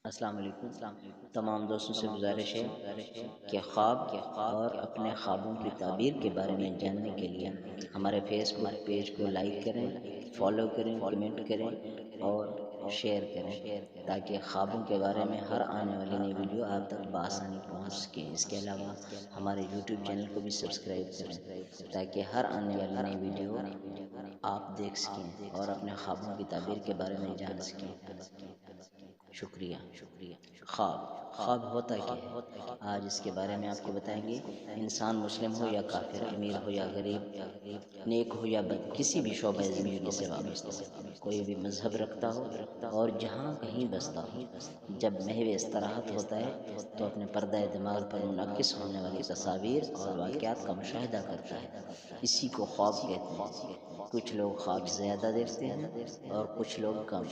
السلام علیکم۔ تمام دوستوں سے گزارش ہے کہ خواب اور اپنے خوابوں کی تعبیر کے بارے میں جاننے کے لیے ہمارے فیس بک پیج کو لائک کریں، فالو کریں، کمنٹ کریں اور شیئر کریں تاکہ خوابوں کے بارے میں ہر آنے والی نئی ویڈیو آپ تک بآسانی پہنچ سکے۔ اس کے علاوہ ہمارے یوٹیوب چینل کو بھی سبسکرائب کریں تاکہ ہر آنے والی نئی ویڈیو آپ دیکھ سکیں اور اپنے خوابوں کی تعبیر کے بارے میں جان سکیں۔ شکریہ۔ خواب ہوتا کیا ہے؟ آج اس کے بارے میں آپ کو بتائیں گے۔ انسان مسلم ہو یا کافر، امیر ہو یا غریب، نیک ہو یا بد، کسی بھی شعبہ زندگی سے وابستہ ہو، کوئی بھی مذہب رکھتا ہو اور جہاں کہیں بستا ہو، جب محو استراحت ہوتا ہے تو اپنے پردہ دماغ پر منعکس ہونے والی تصاویر اور واقعات کا مشاہدہ کرتا ہے۔ اسی کو خواب کہتے ہیں۔ کچھ لوگ خواب زیادہ دیکھتے ہیں اور کچھ لوگ کم۔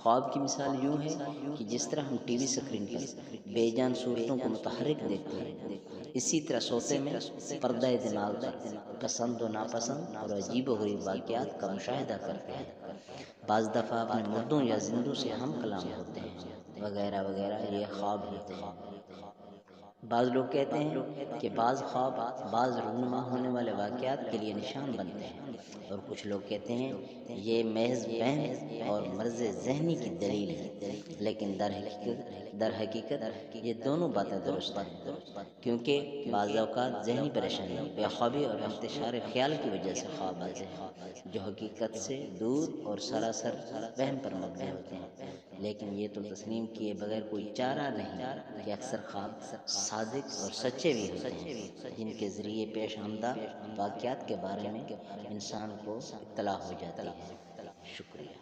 خواب کی مثال یوں ہے کہ جس طرح ہم ٹی وی اسکرین پر بے جان صورتوں کو متحرک دیکھتے ہیں، اسی طرح سوتے میں پردہ دماغ پر پسند و ناپسند اور عجیب و غریب واقعات کا مشاہدہ کرتے ہیں۔ بعض دفعہ اپنے مردوں یا زندوں سے ہم کلام ہوتے ہیں، وغیرہ وغیرہ، یہ خواب ہوتے ہیں۔ بعض لوگ کہتے ہیں کہ بعض خواب بعض رونما ہونے والے واقعات کے لیے نشان بنتے ہیں، اور کچھ لوگ کہتے ہیں یہ محض وہم اور مرض ذہنی کی دلیل ہے۔ لیکن در حقیقت یہ دونوں باتیں درست ہیں، کیونکہ بعض اوقات ذہنی پریشانی، بے خوابی اور انتشار خیال کی وجہ سے خواب آتے ہیں جو حقیقت سے دور اور سراسر وہم پر مبنی ہوتے ہیں۔ لیکن یہ تو تسلیم کیے بغیر کوئی چارہ نہیں کہ اکثر خواب صادق اور سچے بھی ہوتے ہیں، جن کے ذریعے پیش آمدہ واقعات کے بارے میں انسان کو اطلاع ہو جاتی ہے۔ شکریہ۔